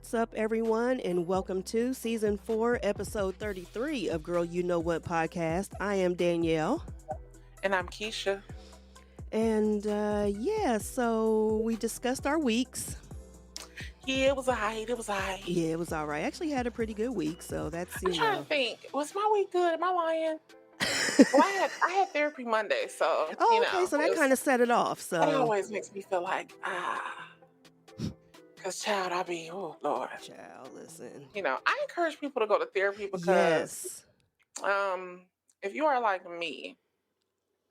What's up, everyone, and welcome to Season 4, Episode 33 of Girl You Know What podcast. I am Danielle. And I'm Keisha. And so we discussed our weeks. Yeah, it was alright. It was alright. Yeah, it was all right. Actually had a pretty good week, so that's, I'm trying to think. Was my week good? Am I lying? Well, I had therapy Monday, so Oh, okay, so that kind of set it off. that So, always makes me feel like because child, oh Lord, child, listen. I encourage people to go to therapy because if you are like me,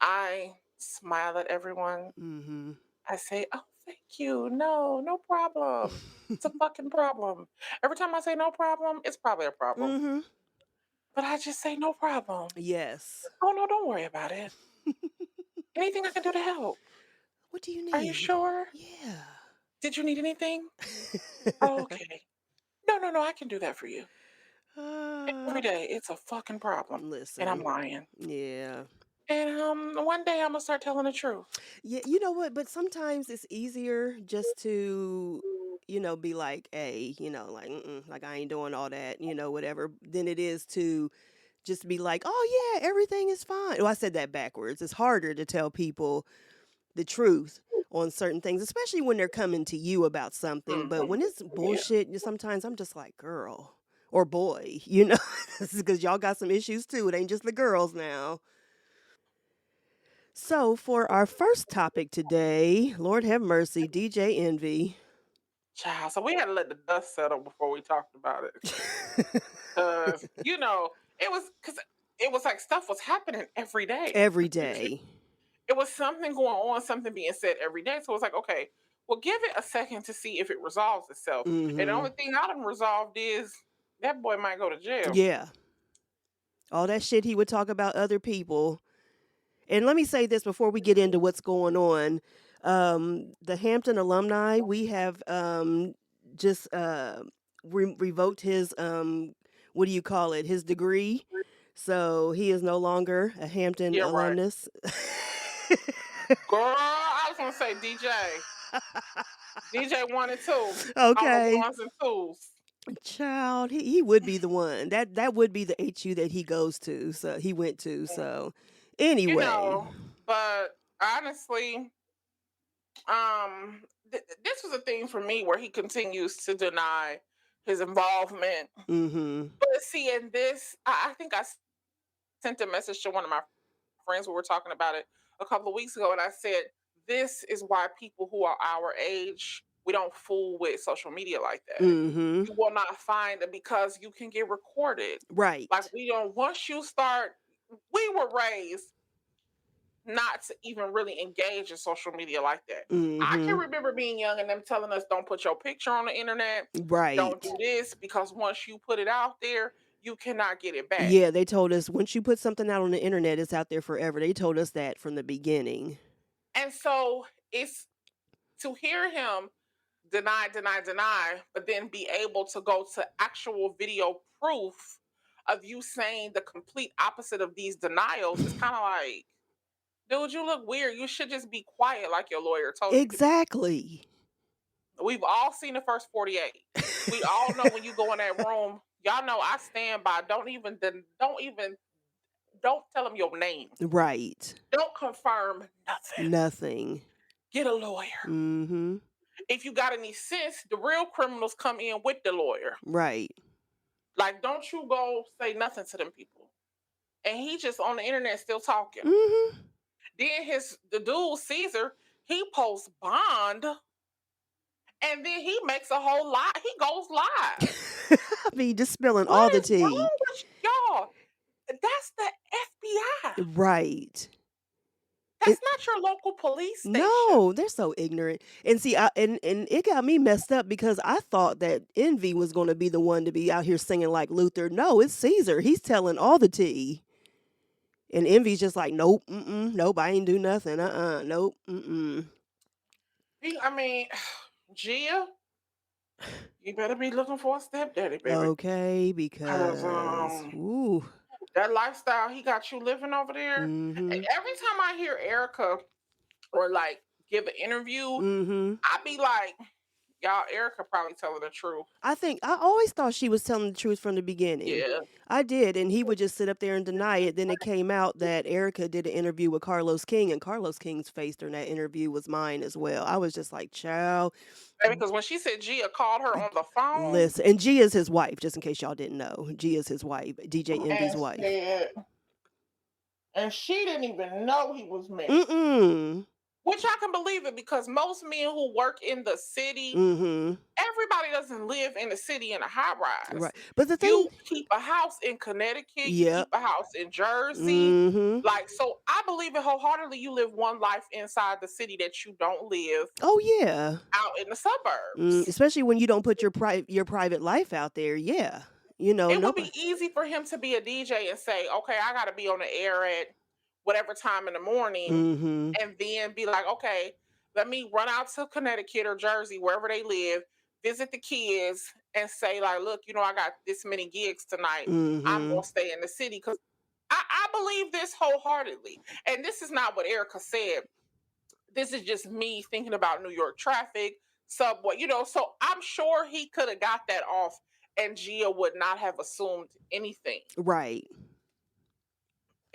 I smile at everyone. Mm-hmm. I say, "Oh, thank you. No problem. It's a fucking problem." Every time I say no problem, it's probably a problem. Mm-hmm. But I just say no problem. Yes. Oh no, don't worry about it. Anything I can do to help? What do you Are you need? sure? Yeah. Did you need anything? Oh, okay. No, I can do that for you. Every day, it's a fucking problem. And I'm Listen. lying. Yeah. And one day I'm gonna start telling the truth. Yeah, you know what? But sometimes it's easier just to, be like, hey, like, like I ain't doing all that, whatever, than it is to just be like, oh, yeah, everything is fine. Well, I said that backwards. It's harder to tell people the truth on certain things, especially when they're coming to you about something. But when it's Yeah. bullshit, sometimes I'm just like, girl or boy, because y'all got some issues too. It ain't just the girls now. So, for our first topic today, Lord have mercy, DJ Envy. Child. So we had to let the dust settle before we talked about it. It was like stuff was happening every day. Every day. It was something going on, something being said every day. So it was like, okay, well, give it a second to see if it resolves itself. And the only thing I done resolved is that boy might go to jail. Yeah. All that shit he would talk about other people. And let me say this before we get into what's going on. The Hampton alumni, we have just revoked his, what do you call it, his degree. So he is no longer a Hampton Yeah, right. alumnus. Girl, I was going to say DJ. DJ 1 and 2. Okay. On the ones and twos. Child, he would be the one. That would be the HU that he goes to. So he went to. So anyway. But honestly, this was a thing for me where he continues to deny his involvement. But see, in this, I think I sent a message to one of my friends. We were talking about it a couple of weeks ago, and I said, this is why people who are our age, we don't fool with social media like that. You will not find it because you can get recorded. Right. Like once you start, we were raised not to even really engage in social media like that. I can remember being young and them telling us, don't put your picture on the internet. Right. Don't do this, because once you put it out there, you cannot get it back. Yeah, they told us once you put something out on the internet, it's out there forever. They told us that from the beginning. And so it's to hear him deny, but then be able to go to actual video proof of you saying the complete opposite of these denials. It's kind of like, dude, you look weird. You should just be quiet like your lawyer told you. Exactly. We've all seen the first 48. We all know when you go in that room, y'all know I stand by. Don't tell them your name. Right. Don't confirm nothing. Nothing. Get a lawyer. If you got any sense, the real criminals come in with the lawyer. Right. Like, don't you go say nothing to them people. And he just on the internet still talking. Then the dude Caesar, he posts bond, and then he makes a whole lie. He goes live. I mean, just spilling all the tea. What's wrong with y'all? That's the FBI. Right. That's not your local police station. No, they're so ignorant. And see, and it got me messed up because I thought that Envy was going to be the one to be out here singing like Luther. No, it's Caesar. He's telling all the tea. And Envy's just like, nope, nope, I ain't do nothing. Nope, I mean, Gia, you better be looking for a stepdaddy, baby. Okay, because that lifestyle he got you living over there. And every time I hear Erica or like give an interview, I be like, y'all, Erica probably telling the truth. I always thought she was telling the truth from the beginning. Yeah. I did, and he would just sit up there and deny it. Then it came out that Erica did an interview with Carlos King, and Carlos King's face during that interview was mine as well. I was just like, "Child, Because when she said Gia called her on the phone listen." And Gia's his wife, just in case y'all didn't know. Gia's his wife, DJ Envy's and wife. said, and she didn't even know he was married. Mm-mm. Which I can believe it because most men who work in the city, Mm-hmm. everybody doesn't live in the city in a high rise. Right. But the thing, You keep a house in Connecticut, you keep yep. a house in Jersey. Mm-hmm. Like, so I believe it wholeheartedly. You live one life inside the city that you don't live Oh yeah. out in the suburbs. Especially when you don't put your private life out there. Yeah. You know, It would nobody. be easy for him to be a DJ and say, okay, I got to be on the air at whatever time in the morning, Mm-hmm. and then be like, okay, let me run out to Connecticut or Jersey, wherever they live, visit the kids, and say, like, look, I got this many gigs tonight. I'm Mm-hmm. going to stay in the city because I believe this wholeheartedly. And this is not what Erica said. This is just me thinking about New York traffic, subway, so I'm sure he could have got that off and Gia would not have assumed anything. Right.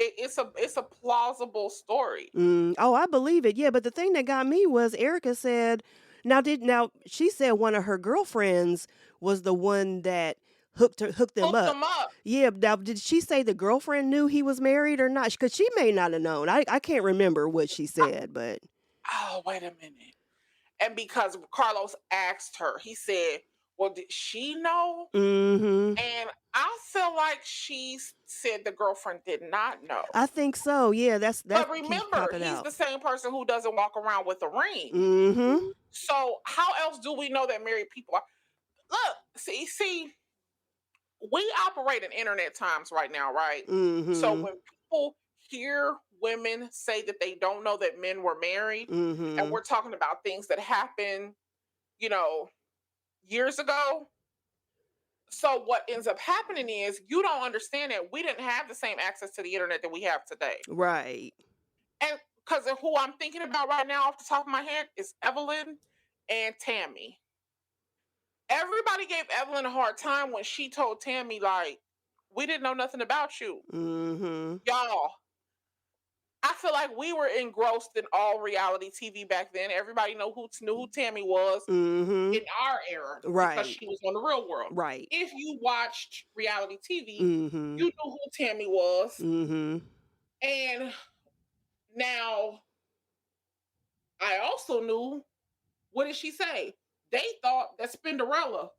It's a plausible story. Oh, I believe it. Yeah, but the thing that got me was Erica said, now she said one of her girlfriends was the one that hooked them Hook up. them up. Yeah, now did she say the girlfriend knew he was married or not? Because she may not have known. I can't remember what she said, but Oh, wait a minute. And because Carlos asked her, he said, well, did she know? mm-hmm. And I feel like she said the girlfriend did not know. I think so. Yeah, that But keeps remember, popping he's out. the same person who doesn't walk around with a ring. Mm-hmm. So how else do we know that married people are? Look, see, we operate in internet times right now, right? So Mm-hmm. when people hear women say that they don't know that men were married, and Mm-hmm. we're talking about things that happened, you know, years ago. So what ends up happening is you don't understand that we didn't have the same access to the internet that we have today. Right. And because of who I'm thinking about right now off the top of my head is Evelyn and Tammy. Everybody gave Evelyn a hard time when she told Tammy, like, we didn't know nothing about you. Mm-hmm. Y'all, I feel like we were engrossed in all reality TV back then. Everybody knew who Tammy was Mm-hmm. in our era because Right. she was on the real world. Right. If you watched reality TV, Mm-hmm. you knew who Tammy was. Mm-hmm. And now I also knew, what did she say? They thought that Spinderella,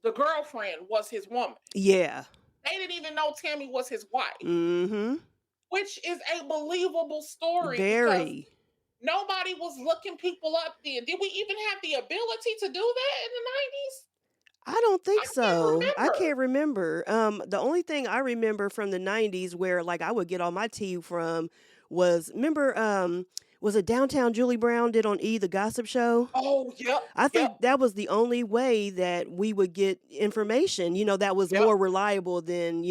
the girlfriend, was his woman. Yeah. They didn't even know Tammy was his wife, Mm-hmm. which is a believable story because Very. nobody was looking people up then. Did we even have the ability to do that in the 90s? I don't think I can't so. I remember. can't remember. The only thing I remember from the '90s where like I would get all my tea from was remember was it Downtown Julie Brown did on E the Gossip Show? Oh, yep, I yep, think that was the only way that we would get information, that was yep, more reliable than,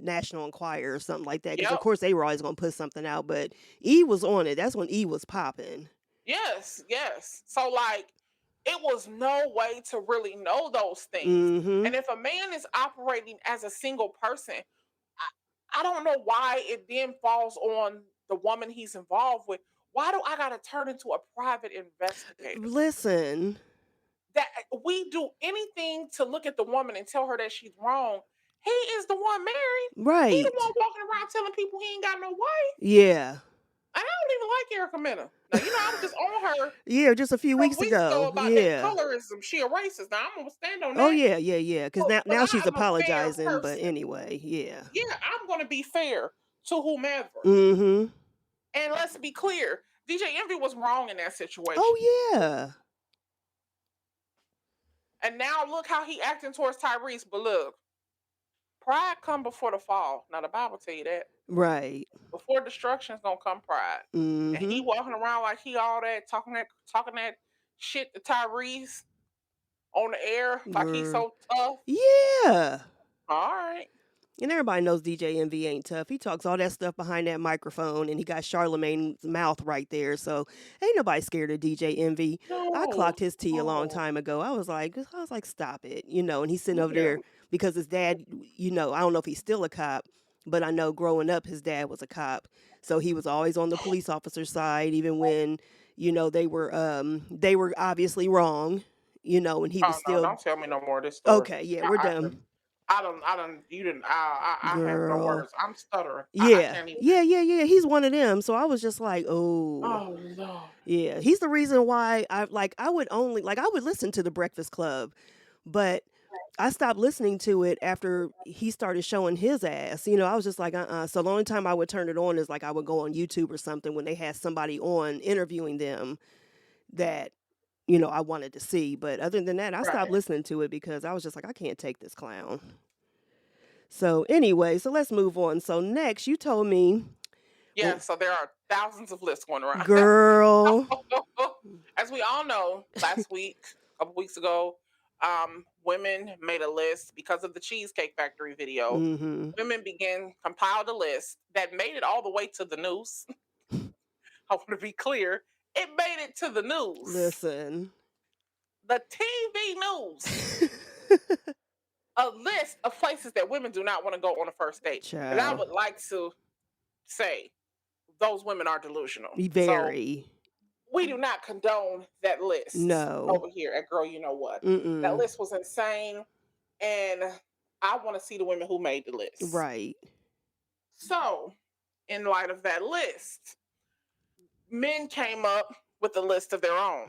National Enquirer or something like that. Because, of yep. course, they were always going to put something out, but E was on it. That's when E was popping. Yes, yes. So, like, it was no way to really know those things. Mm-hmm. And if a man is operating as a single person, I don't know why it then falls on the woman he's involved with. Why do I got to turn into a private investigator? Listen, That we do anything to look at the woman and tell her that she's wrong. He is the one married. He the one right. walking around telling people he ain't got no wife. Yeah. And I don't even like Erica Mena. Now, I was just on her Yeah, just a few some weeks weeks ago ago. about that Yeah. colorism. She a racist. Now I'm gonna stand on Oh, that. yeah, yeah, yeah. Because But now I she's am a fair apologizing, but person. anyway, yeah. Yeah, I'm gonna be fair to whomever. Mm-hmm. And let's be clear, DJ Envy was wrong in that situation. Oh, yeah. And now look how he acting towards Tyrese. But look, pride come before the fall. Now the Bible tell you that. Right. Before destruction is gonna come pride. And he Mm-hmm. walking around like he all that, talking that shit to Tyrese on the air like he's Girl. so tough. Yeah. All right. And everybody knows DJ Envy ain't tough. He talks all that stuff behind that microphone, and he got Charlemagne's mouth right there. So ain't nobody scared of DJ Envy. I No, clocked his T a long no. time ago. I was like, stop it, And he's sitting over Yeah, there because his dad, I don't know if he's still a cop, but I know growing up his dad was a cop, so he was always on the police officer's side, even when they were obviously wrong, and he was oh, no, still don't tell me no more of this story. okay. Yeah, we're I couldn't. done, You didn't, I have no girl. words. I'm stuttering. I Yeah. can't even. Yeah, yeah, yeah. He's one of them. So I was just like, oh, Oh, Lord. yeah. He's the reason why I would listen to the Breakfast Club, but I stopped listening to it after he started showing his ass. I was just like, So the only time I would turn it on is like I would go on YouTube or something when they had somebody on interviewing them that, I wanted to see. But other than that, I stopped Right. listening to it because I was just like, I can't take this clown. So anyway, so let's move on. So next, you told me, Yeah, so there are thousands of lists going around. girl. As we all know, last week, a couple weeks ago, women made a list because of the Cheesecake Factory video. Mhm. Women compiled a list that made it all the way to the news. I want to be clear, it made it to the news, Listen. the TV news. A list of places that women do not want to go on a first date, and I Child. would like to say those women are delusional. So Very. we do not condone that list No. over here at Girl You Know What. That Mm-mm. list was insane, and I want to see the women who made the list. Right. So, in light of that list, men came up with a list of their own.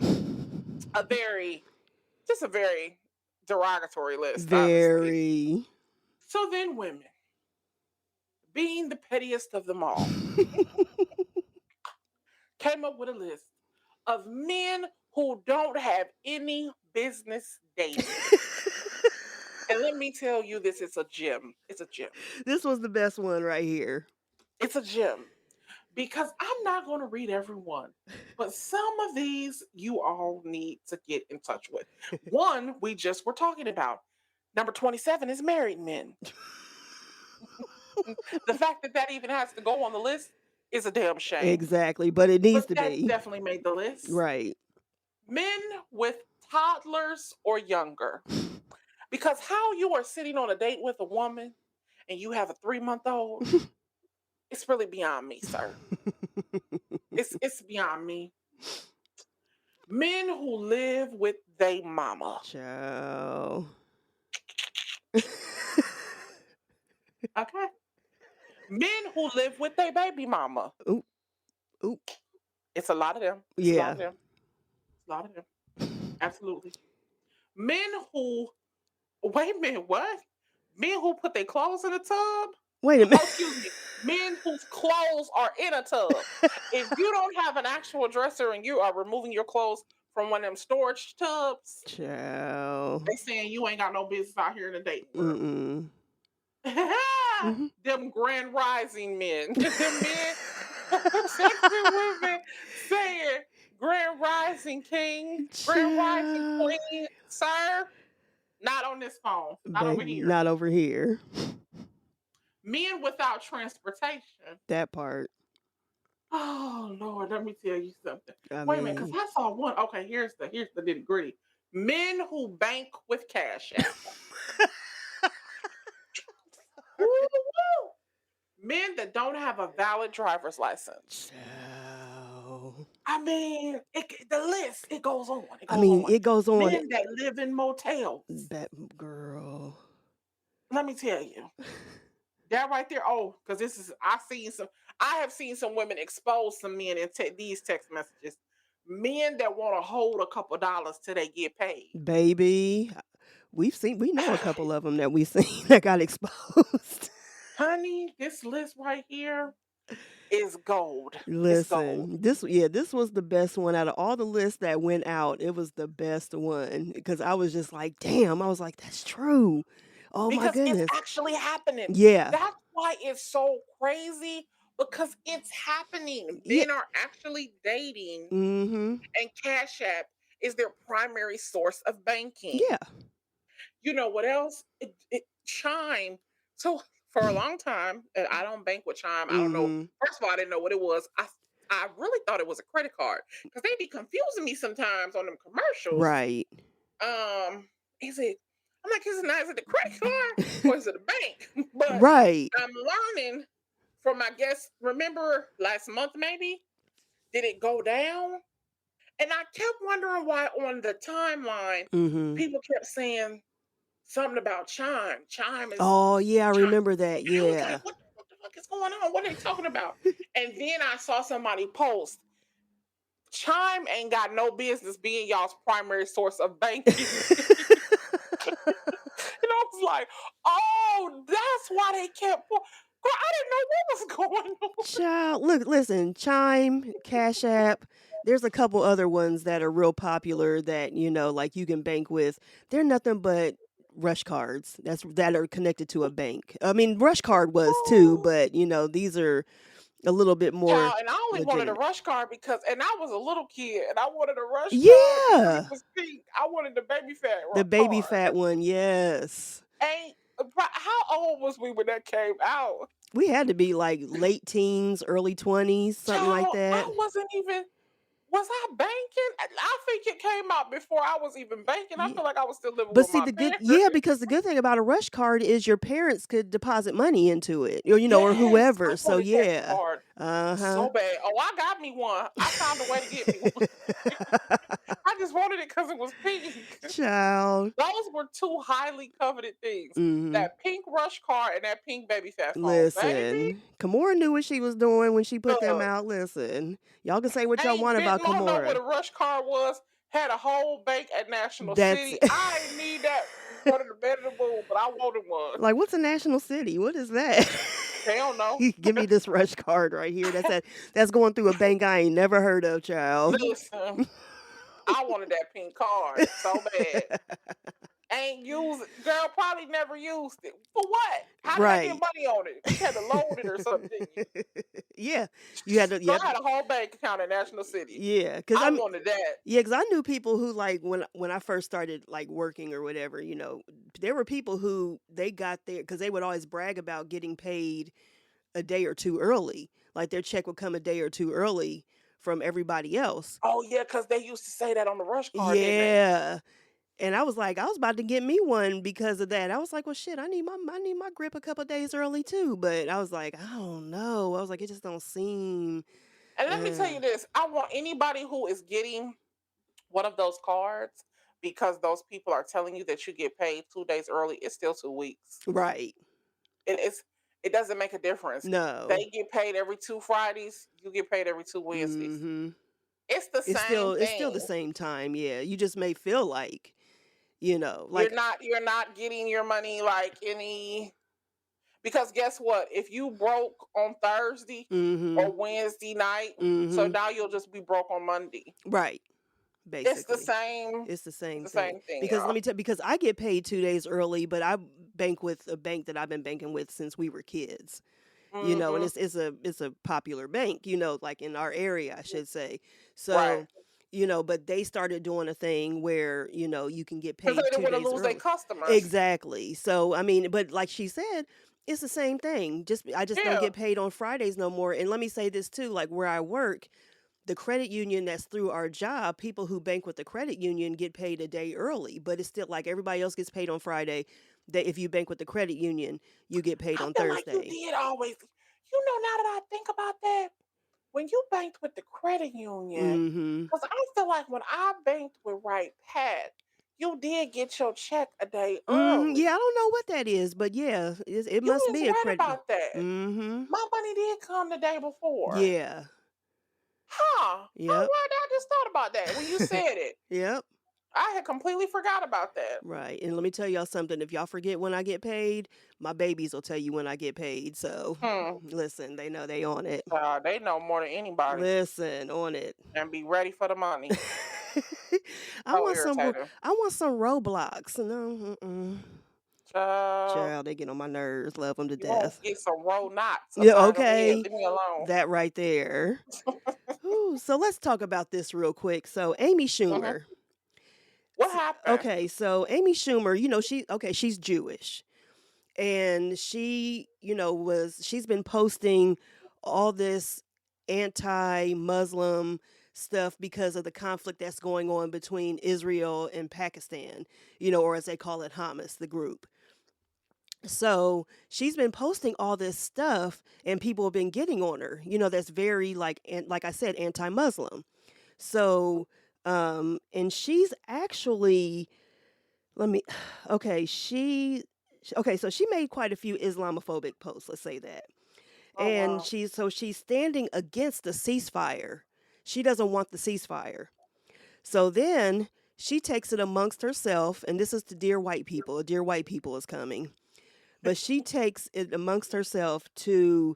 A very, just a very derogatory list, honestly. Very. So then women, being the pettiest of them all, came up with a list of men who don't have any business dating. And let me tell you this, it's a gem. It's a gem. This was the best one right here. It's a gem. Because I'm not going to read every one, but some of these you all need to get in touch with. One we just were talking about. Number 27 is married men. The fact that that even has to go on the list is a damn shame, Exactly, but it but needs to that be. definitely made the list. Right. Men with toddlers or younger. Because how you are sitting on a date with a woman and you have a 3-month old, it's really beyond me, sir. It's beyond me. Men who live with they mama. Child. Okay. Men who live with their baby mama. Oop, oop. It's a lot of them. It's a lot Yeah. of them. It's a lot of them. Absolutely. Men who wait a minute, what? Men who put their clothes in a tub? Wait a Oh, minute. excuse me. Men whose clothes are in a tub. If you don't have an actual dresser and you are removing your clothes from one of them storage tubs, Child. they saying you ain't got no business out here in the dating world. Mm-mm. Mhm. Them grand rising men. Them men protecting women saying grand rising king, grand rising Child. queen, sir. Not on this phone. Not over Baby, here. not over here. Men without transportation. That part. Oh Lord, let me tell you something. I Wait a minute, because mean. I saw one. Okay, here's the nitty gritty. Men who bank with Cash App. Woo, woo. Men that don't have a valid driver's license. Child. I mean, the list it goes on. It I goes mean, on. it goes on. Men that live in motels. That girl. Let me tell you, that right there. Oh, because this is I have seen some women expose some men in these text messages. Men that want to hold a couple dollars till they get paid. Baby. We know a couple of them that we seen that got exposed. Honey, this list right here is gold. It's gold. Listen, this was the best one out of all the lists that went out. It was the best one because I was just like, damn. I was like, that's true. Oh my Because it's goodness. actually happening. Yeah. That's why it's so crazy because it's happening. Yeah. Men are actually dating, Mm-hmm. and Cash App is their primary source of banking. Yeah. You know what else? Chime. So for a long time, and I don't bank with Chime. I don't know. Mhm. First of all, I didn't know what it was. I really thought it was a credit card because they be confusing me sometimes on them commercials. Right. Um, is it? I'm like, is it not? Is it the credit card or is it a bank? But Right. I'm learning from, I guess, remember last month maybe? Did it go down? And I kept wondering why on the timeline Mhm. people kept saying something about Chime. Chime is Oh, yeah, I Chime. remember that, And I was like, yeah. what the fuck is going on? What are they talking about? And then I saw somebody post, Chime ain't got no business being y'all's primary source of banking. And I was like, oh, that's why they kept. Girl, I didn't know what was going on. Child, look, listen, Chime, Cash App, there's a couple other ones that are real popular that, like you can bank with. They're nothing but rush cards that are connected to a bank. I mean, rush card was too, Oh, but these are a little bit more child, and I only wanted a legitimate. rush card because, and I was a little kid, and I wanted a rush card because it Yeah, was pink. I wanted the baby fat the baby card. fat one, yes. Ain't how old was we when that came out? We had to be like late teens, early 20s, something like Child, that. I wasn't even. Was I banking? I think it came out before I was even banking. I feel like I was still living But with see, my the good yeah, parents. because the good thing about a rush card is your parents could deposit money into it, or Yes, I whoever. So wanted that yeah. card Uh-huh. so bad. Oh, I got me one. I found a way to get me one. I just wanted it because it was pink. Child. Those were two highly coveted things. Mhm. That pink rush card and that pink baby fat phone. Baby, Listen, Kimora knew what she was doing when she put them look, out. Listen, y'all can say what y'all ain't want about didn't Mo know what Kimora. a rush card was? Had a whole bank at National That's City. I ain't need that running the bed of the moon, but I wanted one. like, what's a national city? What is that? They don't know. Give me this rush card right here. That's going through a bank I ain't never heard of, child. Listen, I wanted that pink card so bad. Ain't use it. Girl, probably never used it. For what? How did I get Right. money on it? You had to load it or something, didn't you? Yeah. You had to, Girl, yep. I had a whole bank account in National City. Yeah, cuz I I'm wanted that. yeah, cuz I knew people who like when I first started like working or whatever, there were people who they got there cuz they would always brag about getting paid a day or two early. Like their check would come a day or two early from everybody else. Oh yeah, because they used to say that on the rush card, didn't they? Yeah. And I was like, I was about to get me one because of that. I was like, well, shit, I need my grip a couple days early too. But I was like, I don't know. I was like, it just don't seem. And let me tell Uh, you this: I want anybody who is getting one of those cards because those people are telling you that you get paid 2 days early. It's still 2 weeks. right. It's it doesn't make a difference. No. They get paid every 2 Fridays. You get paid every 2 Wednesdays. Mm-hmm. It's the same It's still the thing. same time. Yeah. You just may feel like, like. You're not getting your money like any, because guess what? If you broke on Thursday Mm-hmm. or Wednesday night, so Mm-hmm. now you'll just be broke on Monday. Right. It's the Basically. same. It's the It's same the thing. same thing, Because let y'all. me tell because I get paid 2 days early, but I bank with a bank that I've been banking with since we were kids. And Hmm. it's a popular bank, like in our area, I should say. Right. So, but they started doing a thing where, you can get Because paid they didn't two want to days lose their early. customers. Exactly. So, I mean, but like she said, it's the same thing. I just don't Yeah. get paid on Fridays no more. And let me say this too, like where I work, the credit union that's through our job, people who bank with the credit union get paid a day early, but it's still like everybody else gets paid on Friday. That if you bank with the credit union, you get paid I on feel like you Thursday. did always. Now that I think about that, when you banked with the credit union, Mhm. because I feel like when I banked with Right Pat, you did get your check a day Mhm. Yeah, early. I don't know what that is, but yeah, it You must is be a right credit. about that. Mhm. My money did come the day before. Yeah. Huh. Oh, Yep. why I just thought about that when you said it. Yep. I had completely forgot about that. Right. And let me tell y'all something. If y'all forget when I get paid, my babies will tell you when I get paid. So Hmm. listen, they know they on it. They know more than anybody Listen, on it. and be ready for the money. I So want irritating. I want some Roblox. No, mm-mm. Child, Child, they get on my nerves. Love them to you won't death. get some roll knots up Yeah, out of your head. okay. Leave me alone. That right there. Ooh, so let's talk about this real quick. So Amy Hmm. Schumer. What happened? Okay, so Amy Schumer, she's Jewish. and she's been posting all this anti-Muslim stuff because of the conflict that's going on between Israel and Pakistan, or as they call it, Hamas, the group. So she's been posting all this stuff, and people have been getting on her. That's very like I said, anti-Muslim. So, and she's actually let me okay, so she made quite a few Islamophobic posts, let's say that. Oh And wow. she's standing against the ceasefire. She doesn't want the ceasefire. So then she takes it amongst herself, and this is to Dear White People. Dear White People is coming. But she takes it amongst herself to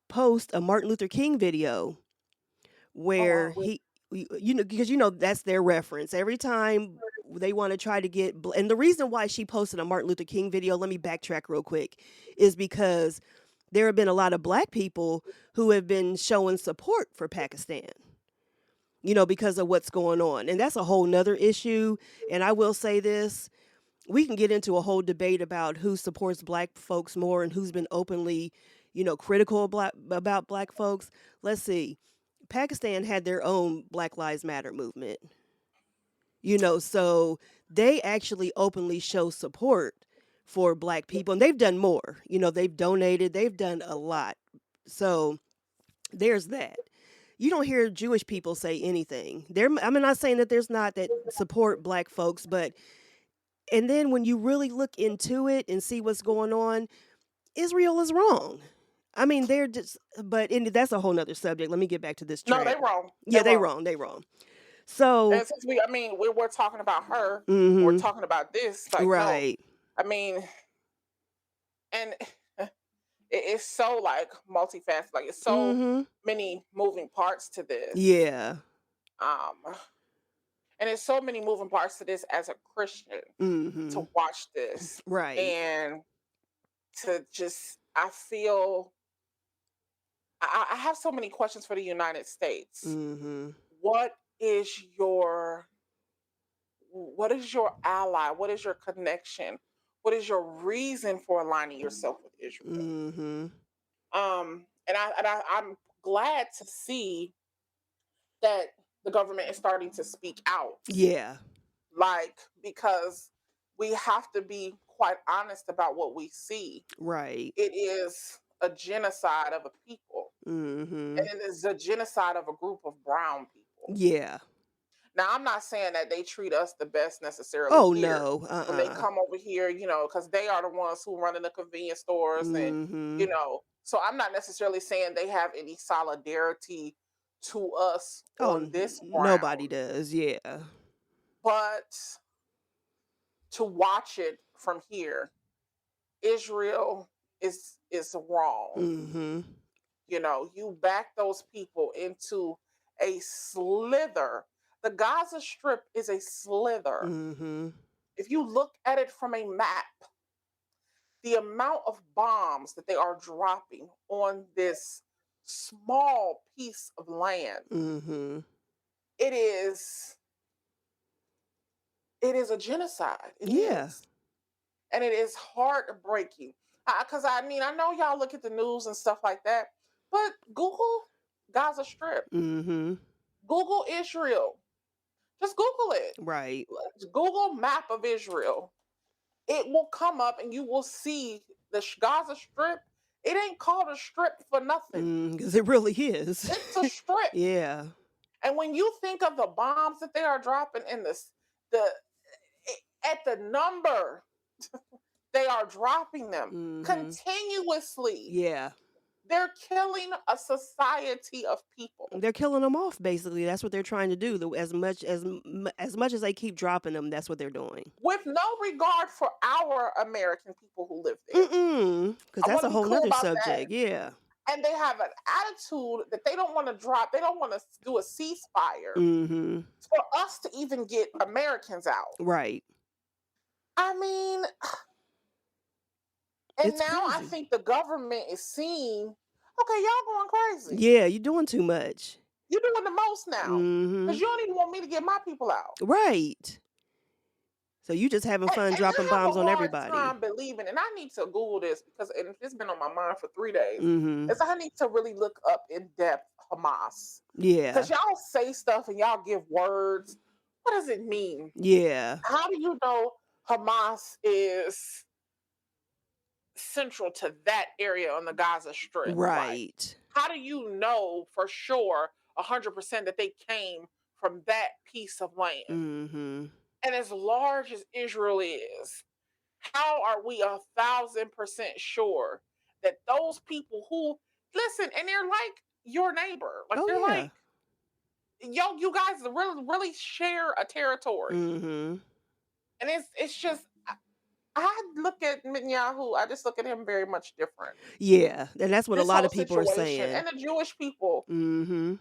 post a Martin Luther King video Oh where wow. because that's their reference every time they want to try to and the reason why she posted a Martin Luther King video, let me backtrack real quick, is because there have been a lot of black people who have been showing support for Pakistan, because of what's going on, and that's a whole nother issue. And I will say this: we can get into a whole debate about who supports black folks more and who's been openly, critical about black folks. Let's see. Pakistan had their own Black Lives Matter movement, so they actually openly show support for black people, and they've done more. They've donated, they've done a lot. So there's that. You don't hear Jewish people say anything. I'm not saying that there's not that support black folks, but and then when you really look into it and see what's going on, Israel is wrong. I mean, they're just, that's a whole nother subject. Let me get back to this No, track. they wrong. They Yeah, they wrong. wrong. They wrong. So, And since I mean, we're talking about her, we're mm-hmm, talking about this. Like, no, right. I mean, and it's so like multifaceted. Like, it's so Mm-hmm. many moving parts to this. Yeah. Um, and it's so many moving parts to this as a Christian Mm-hmm. to watch this Right. and to just, I feel, I have so many questions for the United States. Mm-hmm. What is your what is your ally? What is your connection? What is your reason for aligning yourself with Israel? Mm-hmm. I'm glad to see that the government is starting to speak out, Yeah. like, because we have to be quite honest about what we see. Right. It is a genocide of a people, Mm-hmm. and it is a genocide of a group of brown people. Yeah. Now, I'm not saying that they treat us the best necessarily Oh here no. when they Uh-uh. come over here, because they are the ones who run in the convenience stores and, Mm-hmm. so I'm not necessarily saying they have any solidarity to us Oh, on this nobody ground, does. Yeah. but to watch it from here, Israel is wrong. Mm-hmm. You back those people into a slither. The Gaza Strip is a slither. Mm-hmm. If you look at it from a map, the amount of bombs that they are dropping on this small piece of land, Mm-hmm. it is it is a genocide. It Yeah. is. And it is heartbreaking. Because I mean, I know y'all look at the news and stuff like that, but Google Gaza Strip, Mm-hmm. Google Israel. Just Google it. Right. Google map of Israel. It will come up and you will see the Gaza Strip. It ain't called a strip for nothing. Because it really is. It's a strip. Yeah. And when you think of the bombs that they are dropping in this, the at the number they are dropping them Mm-hmm. continuously, Yeah. they're killing a society of people They're killing them off, basically. That's what they're trying to do. As much as they keep dropping them, that's what they're doing. with no regard for our American people who live there. Mm-mm. Because I that's want a to be whole clear nother about that. subject. Yeah. And they have an attitude that they don't want to drop, they don't want to do a ceasefire Mm-hmm. for us to even get Americans out. Right. I mean, and It's now I crazy. think the government is seeing, okay, y'all going crazy. Yeah, you're doing too much. You're doing the most now. Mm-hmm. Because you don't even want me to get my people out. Right. So you just having fun And dropping I have bombs a on hard everybody. time believing, and I need to Google this because and it's been on my mind for 3 days. Mhm. Is I need to really look up in depth Hamas Yeah. because y'all say stuff and y'all give words. What does it mean? Yeah. How do you know Hamas is central to that area on the Gaza Strip? Like, Right. how do you know for sure 100% that they came from that piece of land? Mhm. And as large as Israel is, how are we 1,000% sure that those people who listen and they're like your neighbor, like Oh they're yeah. like yo, you guys really share a territory, Mhm. and it's just I look at Netanyahu, I just look at him very much different. Yeah, and that's what a This lot whole of people are situation saying. and the Jewish people, Mhm.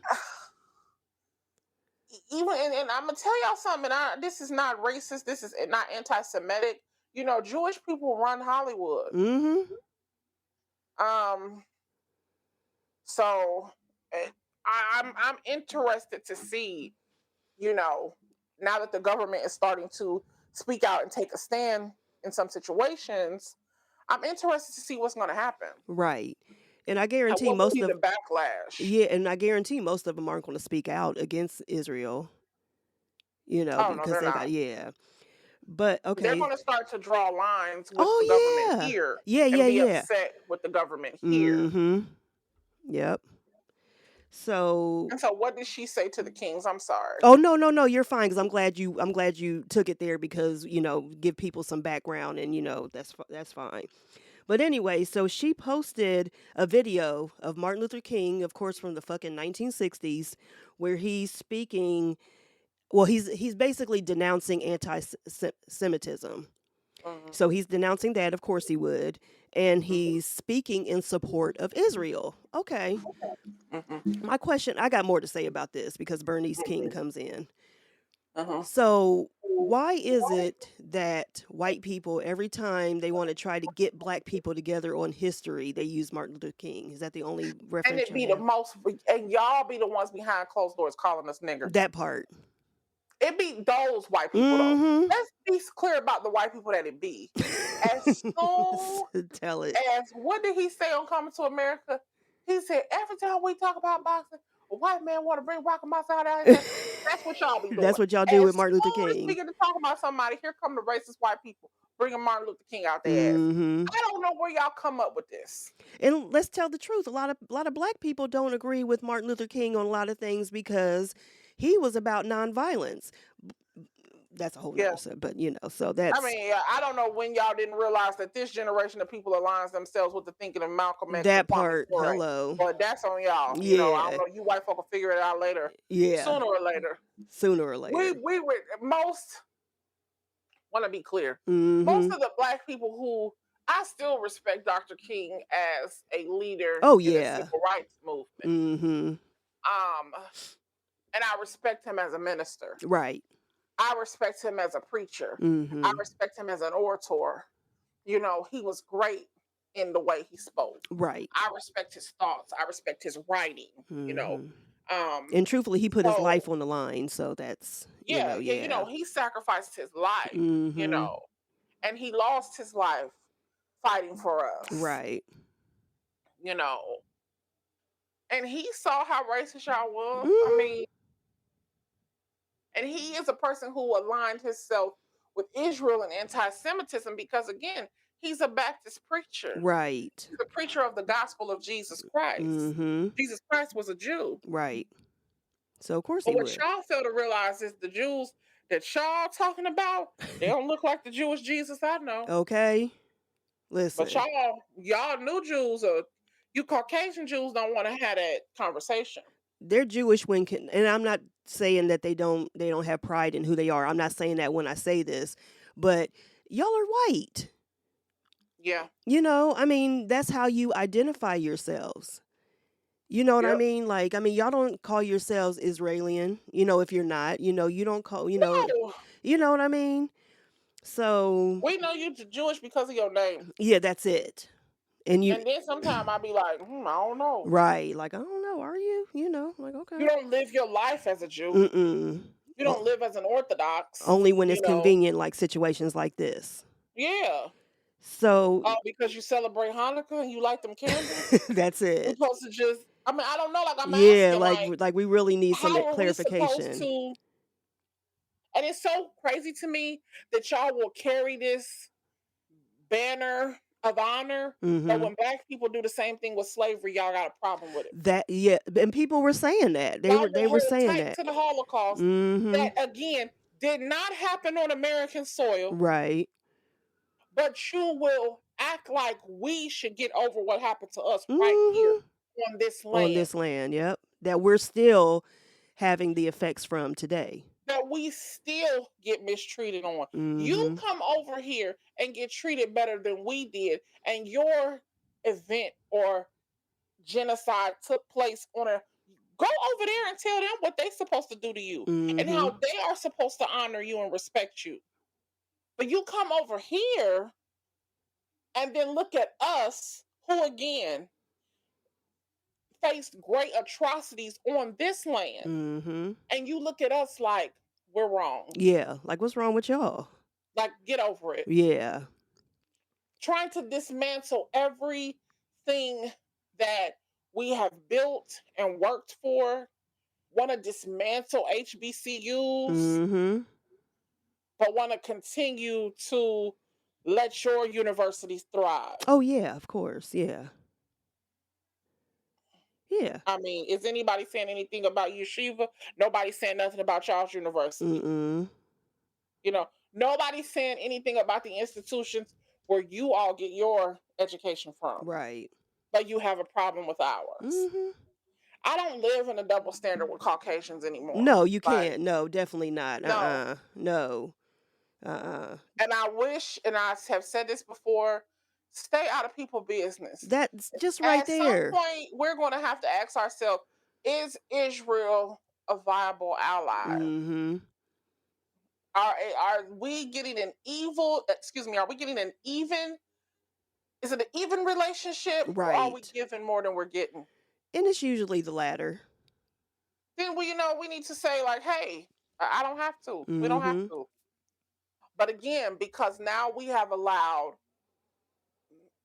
even and I'm gonna tell y'all something. This is not racist. This is not anti-Semitic. You know, Jewish people run Hollywood. Mhm. Um, so eh, I'm interested to see. You know, now that the government is starting to speak out and take a stand in some situations, I'm interested to see what's going to happen Right. And I and guarantee what will most be the of backlash. yeah, and I guarantee most of them aren't going to speak out against Israel, Oh no, because they're they got not. yeah. But They're okay. going to start to draw lines with the government Oh yeah. here Yeah, and yeah, be yeah. upset with the government here. Mhm. Yep. So And so, what did she say to the kings? I'm sorry. oh no, no, no, you're fine cuz I'm glad you took it there because, give people some background and that's fine. But anyway, so she posted a video of Martin Luther King, of course from the fucking 1960s, where he's speaking, well he's basically denouncing anti-Semitism. Mhm, So he's denouncing that, of course he would, and mhm, he's speaking in support of Israel. Okay. mhm, My question, I got more to say about this because Bernice King mhm, comes in. mhm. So, why is it that white people, every time they want to try to get black people together on history, they use Martin Luther King? Is that the only And reference it you be the have? most, and y'all be the ones behind closed doors calling us niggers. That part. It be those white people though. Mm Let's be clear about the white people that it be. As hmm. soon Tell it. as what did he say on Coming to America? He said every time we talk about boxing, a white man want to bring Rock out of his head. That's what y'all be That's doing. what y'all do As with Martin Luther soon as we King. get to talk about somebody, here come the racist white people bringing Martin Luther King out their ass. Mm hmm. I don't know where y'all come up with this. And let's tell the truth. A lot of black people don't agree with Martin Luther King on a lot of things because he was about nonviolence. That's a whole Yeah. nother set, but so I that's mean, I don't know when y'all didn't realize that this generation of people aligns themselves with the thinking of Malcolm X and that Kwame part. Ture. Hello. But that's on y'all. You know, I don't Yeah. know. You white folk will figure it out later, Yeah. sooner or later. Sooner or We later. we were most want to be clear. Most Mhm. of the black people who I still respect Dr. King as a leader Oh in the yeah. civil rights movement. Mhm. Um, and I respect him as a minister. Right. I respect him as a preacher. I Mhm. respect him as an orator. You know, he was great in the way he spoke. Right. I respect his thoughts. I respect his writing, you know. Mhm. Um, And truthfully, he put his so life on the line, so that's, yeah, yeah, you yeah. know, he sacrificed his life, you Mhm. know, and he lost his life fighting for us, Right. you know. And he saw how racist y'all was. I Mhm. mean, and he is a person who aligned himself with Israel and anti-Semitism because again, he's a Baptist preacher. Right. He's a preacher of the gospel of Jesus Christ. Mhm. Jesus Christ was a Jew. Right. So of course But he what would. y'all fail to realize is the Jews that y'all talking about, they don't look like the Jewish Jesus I know. Okay. But Listen. y'all new Jews or you Caucasian Jews don't want to have that conversation. They're Jewish and I'm not saying that they don't have pride in who they are. I'm not saying that when I say this, but y'all are white. Yeah. I mean, that's how you identify yourselves. You know what I Yep. mean? Like, I mean, y'all don't call yourselves Israelian, if you're not, you don't call, No. you know what I mean? So, We know you Jewish because of your name. yeah, that's it. And you, And then sometimes I be like, I don't know. right, like, I don't know, are you? Like, You okay. don't live your life as a Jew. Mm-mm. You O- don't live as an Orthodox, Only when you it's know. convenient, like situations like this. Yeah. So Because you celebrate Hanukkah and you like them candles, that's we it. supposed to just. I mean, I don't know. Like I'm Yeah, asking, like, like we really need some how are we supposed clarification. to? And it's so crazy to me that y'all will carry this banner of honor, but Mm-hmm. when black people do the same thing with slavery, y'all got a problem with it. That yeah, and people were saying that. Y'all They will were hold saying tight that. to the Holocaust Mm-hmm. that again did not happen on American soil, Right. but you will act like we should get over what happened to us right here Mm-hmm. on this On land this land, yep. That we're still having the effects from today. that we still get mistreated on. You Mm-hmm. come over here and get treated better than we did, and your event or genocide took place on a go over there and tell them what they're supposed to do to you and Mm-hmm. how they are supposed to honor you and respect you. But you come over here and then look at us, who again faced great atrocities on this land, Mm-hmm. and you look at us like we're wrong. Yeah. Like what's wrong with y'all? Like, get over it. Yeah. Trying to dismantle everything that we have built and worked for, want to dismantle HBCUs, Mm-hmm. but want to continue to let your universities thrive. Oh yeah, of course. Yeah. Yeah. I mean, is anybody saying anything about yeshiva? Nobody's saying nothing about Charles University. Mm-mm. You know, nobody's saying anything about the institutions where you all get your education from, Right. but you have a problem with ours. Mm-hmm. I don't live in a double standard with Caucasians anymore. No, you Like, can't. No, definitely not. no. No. Uh-uh. And I wish, and I have said this before, stay out of people's business. That's just right At some there. point, we're going to have to ask ourselves, is Israel a viable ally? Mm-hmm. Are we getting an evil, excuse me, are we getting an even, is it an even relationship, or are we Right. giving more than we're getting? And it's usually the latter. Then we need to say, like, hey, I don't have to. We don't have Mm-hmm. to. But again, because now we have allowed,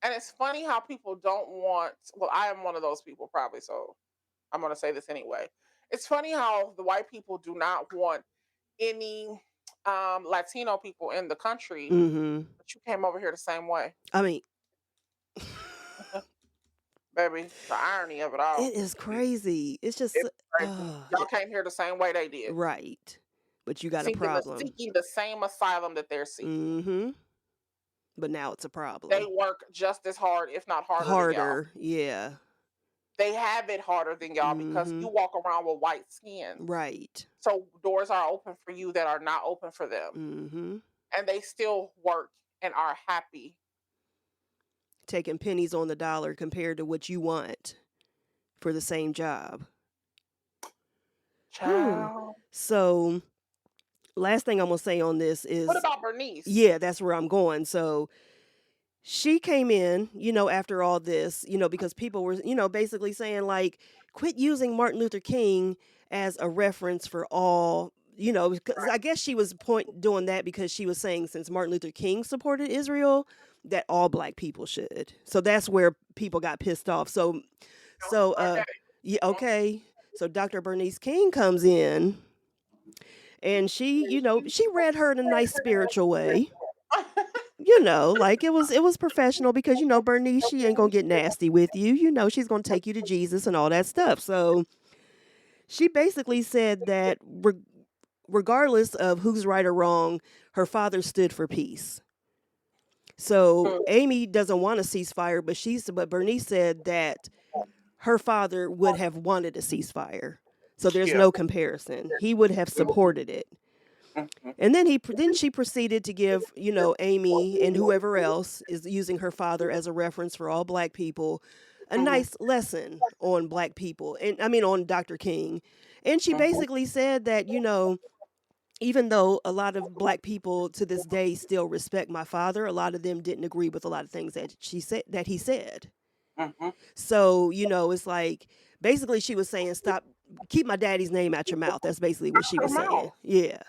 and it's funny how people don't want, well, I am one of those people probably, so I'm going to say this anyway. It's funny how the white people do not want any Latino people in the country, Mm-hmm. but you came over here the same way. I mean, Baby, the irony of it all. it is crazy. It's just It's crazy. Y'all came here the same way they did, right. But you got a seeking the, problem. seeking the same asylum that they're seeking. Mm-hmm. But now it's a They problem. work just as hard, if not harder than y'all. Harder. Yeah. They have it harder than y'all because Mm-hmm. you walk around with white skin. Right. So doors are open for you that are not open for them. Mm-hmm. And they still work and are happy. Taking pennies on the dollar compared to what you want for the same job. Whew. Child. So last thing I'm gonna say on this What is about Bernice? yeah, that's where I'm going. So she came in, after all this, because people were, basically saying like, quit using Martin Luther King as a reference for all, because Right. I guess she was doing that because she was saying since Martin Luther King supported Israel, that all black people should. So that's where people got pissed off. So Okay. yeah, okay. So Dr. Bernice King comes in and she read her in a nice spiritual way. Like it was professional because Bernice, she ain't gonna get nasty with you. She's gonna take you to Jesus and all that stuff. So she basically said that regardless of who's right or wrong, her father stood for peace. So Mm, Amy doesn't want a ceasefire, but Bernice said that her father would have wanted a ceasefire. So there's yeah. no comparison. He would have supported it. Mhm. And then she proceeded to give, Amy and whoever else is using her father as a reference for all black people, a Mhm. nice lesson on black people, and I mean on Dr. King. And she Mhm. basically said that, even though a lot of black people to this day still respect my father, a lot of them didn't agree with a lot of things that he said. Mhm. So, it's like basically she was saying keep my daddy's name out your mouth. That's basically what Out she your was saying. mouth. Yeah.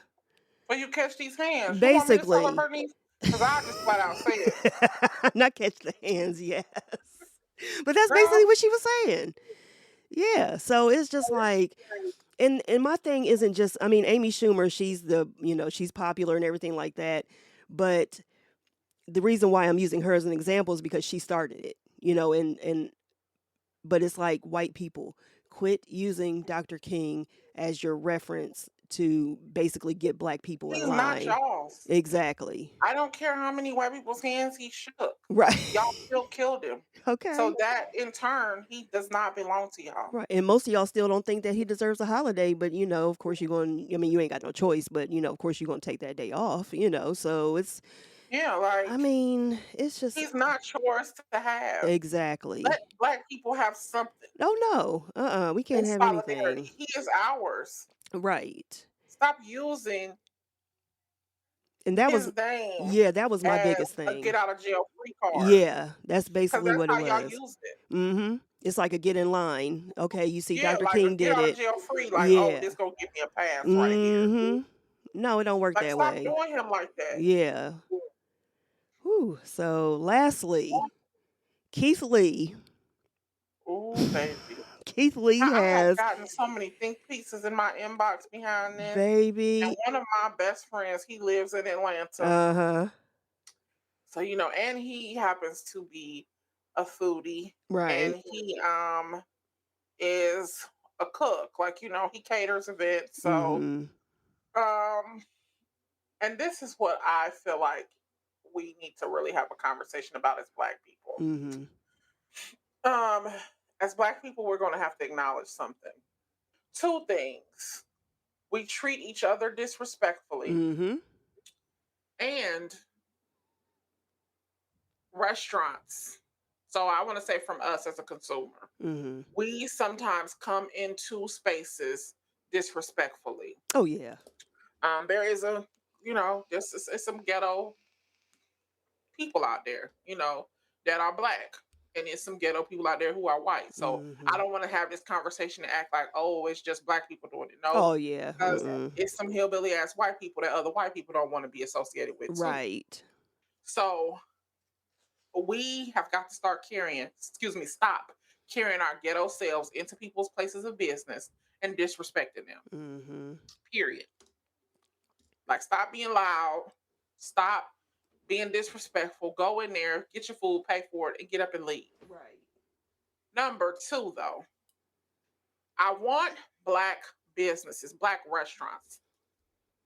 When you catch these hands, you want me to tell her Basically. Bernice? Because I just flat out say it. Not catch the hands, yes. But that's basically Girl, what she was saying. Yeah. So it's just like and my thing isn't just I mean, Amy Schumer, she's she's popular and everything like that. But the reason why I'm using her as an example is because she started it, and but it's like white people quit using Dr. King as your reference to basically get black people in he's not line. y'all's. Exactly. I don't care how many white people's hands he shook. Right. Y'all still killed him. So Okay. that in turn, he does not belong to y'all. Right. And most of y'all still don't think that he deserves a holiday, but of course you're going I mean, you ain't got no choice, but of course you're going to take that day off, So it's Yeah, I like mean, it's just he's not yours to have. Let exactly. black people have something Oh no. We in can't have solidarity. anything. He is ours. Right. Stop using And that was his name yeah, that was my as biggest a get thing. out of jail free card Yeah, that's because basically that's what it how y'all was. used it. It's like a get in line. Okay, you see Yeah, Dr. like a King get did out of it. jail free, like, oh, Yeah. this gonna give me a pass right here. Mhm. No, it don't work Like, that stop way. doing him like that. Yeah. Whew. So lastly, Keith Lee. Ooh, baby. Keith Lee I have has gotten so many think pieces in my inbox behind this. And baby. one of my best friends, he lives in Atlanta. Uh-huh. So, and he happens to be a foodie Right. and he is a cook. Like, he caters events. So, Mhm. um, and this is what I feel like we need to really have a conversation about as black people. Mhm. Um, as black people, we're gonna have to acknowledge something. Two things. We treat each other disrespectfully, Mhm. and restaurants. So I want to say from us as a consumer, Mhm. we sometimes come into spaces disrespectfully. Oh yeah. There is it's some ghetto people out there, that are black. And there's some ghetto people out there who are white. So I Mhm. don't want to have this conversation and act like, oh, it's just black people doing it. No, Oh yeah. because it's some hillbilly ass white people that other white people don't want to be associated with too. Right. So we have got to stop carrying our ghetto selves into people's places of business and disrespecting them. Mhm. Period. Like, stop being loud, stop being disrespectful, go in there, get your food, pay for it, and get up and leave. Right. Number two, though, I want black businesses, black restaurants,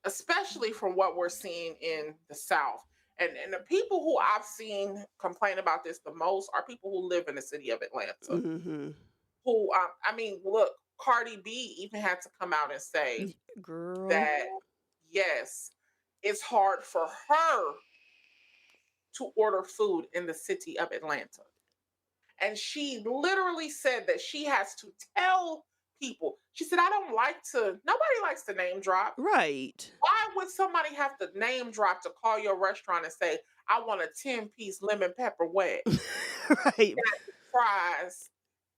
especially from what we're seeing in the South. And the people who I've seen complain about this the most are people who live in the city of Atlanta. Mhm. Who, I mean, look, Cardi B even had to come out and say Girl. that, yes, it's hard for her to order food in the city of Atlanta. And she literally said that she has to tell people. She said, I don't like to, nobody likes to name drop. Right. Why would somebody have to name drop to call your restaurant and say, I want a 10-piece lemon pepper wet, Right. fries,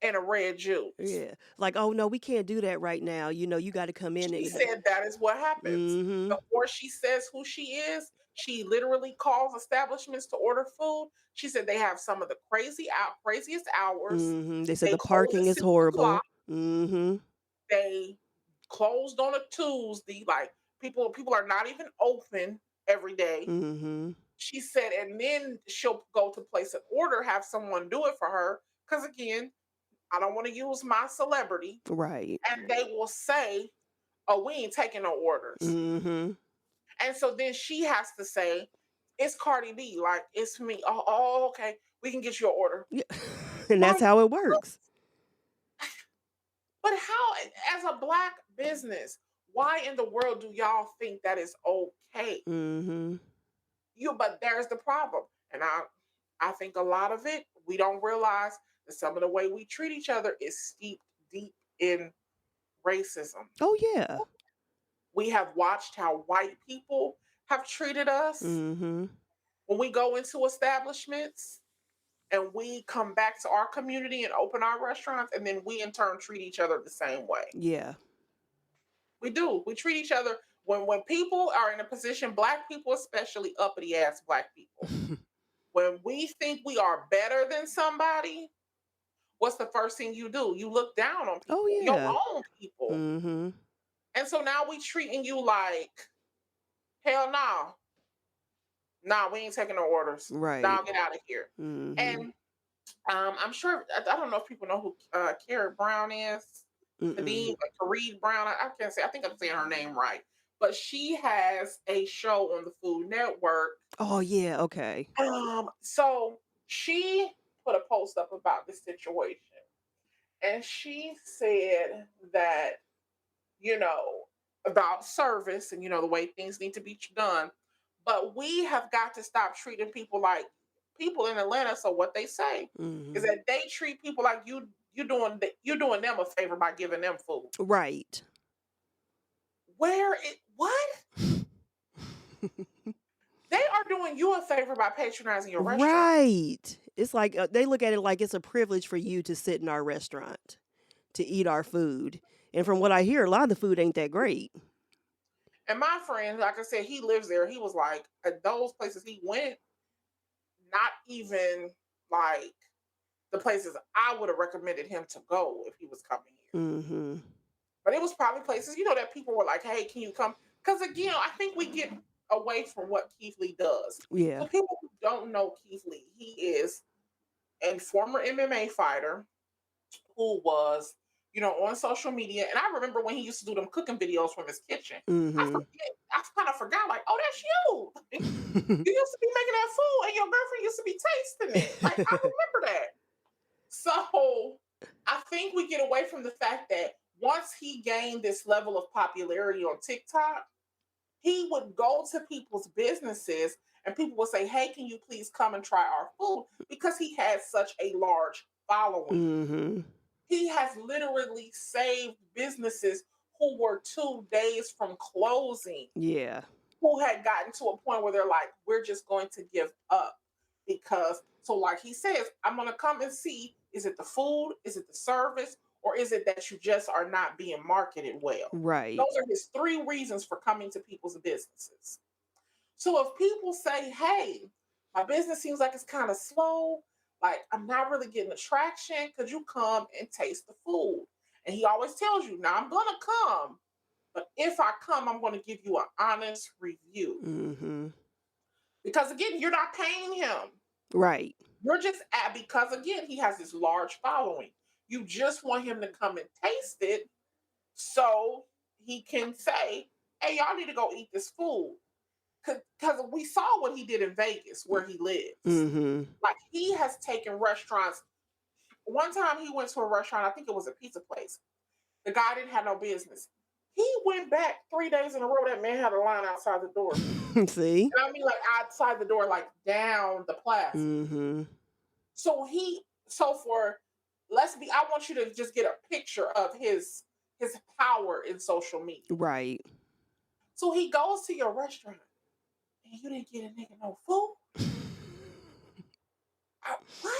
and a red juice? Yeah. Like, oh no, we can't do that right now. You got to come in She and said that is what happens. mhm. Before she says who she is, she literally calls establishments to order food. She said they have some of the craziest hours. Mhm. They said They the close at parking is 6 o'clock. horrible. Mhm. They closed on a Tuesday. Like, people are not even open every day. Mhm. She said, and then she'll go to place an order, have someone do it for her. Because again, I don't want to use my celebrity. Right. And they will say, oh, we ain't taking no orders. Mhm. And so then she has to say, it's Cardi B, like, it's me. Oh, okay, we can get you an order. Yeah. And that's Like, how it works. but how, as a black business, why in the world do y'all think that is okay? Mhm. But there's the problem. And I think a lot of it, we don't realize that some of the way we treat each other is steeped deep in racism. Oh yeah. We have watched how white people have treated us Mhm. when we go into establishments. and we come back to our community and open our restaurants, and then we in turn treat each other the same way. Yeah. We do. We treat each other when people are in a position, black people especially, uppity ass black people. When we think we are better than somebody, what's the first thing you do? You look down on Oh, people, your yeah. own people. Mhm. And so now we treating you like, hell no. Nah, we ain't taking no orders. Right. Now get out of here. Mhm. And I'm sure I don't know if people know who Carrie Brown is. Mm-mm. Kareem Brown. I can't say. I think I'm saying her name right. But she has a show on the Food Network. Oh, yeah, okay. So she put a post up about this situation, and she said that, you know, about service and, the way things need to be done. But we have got to stop treating people like people in Atlanta. So what they say is Mhm. that they treat people like you're doing them a favor by giving them food. Right. Where it what? They are doing you a favor by patronizing your restaurant. Right. It's like, they look at it like it's a privilege for you to sit in our restaurant, to eat our food. And from what I hear, a lot of the food ain't that great. And my friend, like I said, he lives there. He was like, at those places he went, not even like the places I would have recommended him to go if he was coming here. Mhm. But it was probably places, that people were like, hey, can you come? Because again, I think we get away from what Keith Lee does. Yeah. So people who don't know Keith Lee, he is a former MMA fighter who was, on social media. And I remember when he used to do them cooking videos from his kitchen. Mhm. I kind of forgot, like, oh, that's you. You used to be making that food and your girlfriend used to be tasting it. Like, I remember that. So I think we get away from the fact that once he gained this level of popularity on TikTok, he would go to people's businesses and people would say, hey, can you please come and try our food? Because he had such a large following. Mhm. He has literally saved businesses who were 2 days from closing, Yeah. who had gotten to a point where they're like, we're just going to give up. Because, so like he says, I'm going to come and see, is it the food? Is it the service? Or is it that you just are not being marketed well? Right. Those are his three reasons for coming to people's businesses. So if people say, hey, my business seems like it's kind of slow, like I'm not really getting the traction, could you come and taste the food? And he always tells you, now I'm going to come, but if I come, I'm going to give you an honest review. Mhm. Because again, you're not paying him. Right. You're just because again, he has this large following. You just want him to come and taste it so he can say, hey, y'all need to go eat this food. Because we saw what he did in Vegas, where he lives. Mhm. Like he has taken restaurants. One time he went to a restaurant, I think it was a pizza place. The guy didn't have no business. He went back 3 days in a row. That man had a line outside the door. See? And I mean, like outside the door, like down the plaza. Mhm. So for I want you to just get a picture of his power in social media. Right. So he goes to your restaurant and you didn't get a nigga no food. What?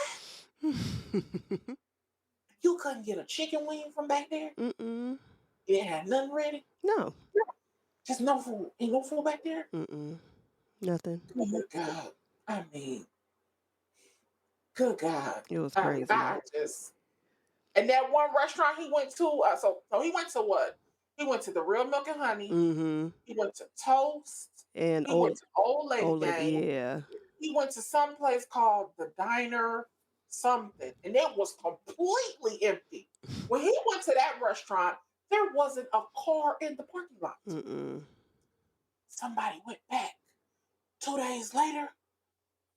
You couldn't get a chicken wing from back there? Mm-mm. You didn't have nothing ready? No. Just no food. Ain't no food back there? Mm-mm. Nothing. Good God. I mean, good God. It was I mean, crazy. I just and that one restaurant he went to, so he went to what? He went to the Real Milk and Honey. Mhm. He went to Toast. And He went to Old Lady old lady, Gang. yeah. He went to some place called the Diner something, and it was completely empty. When he went to that restaurant, there wasn't a car in the parking lot. Mm-mm. Somebody went back. 2 days later,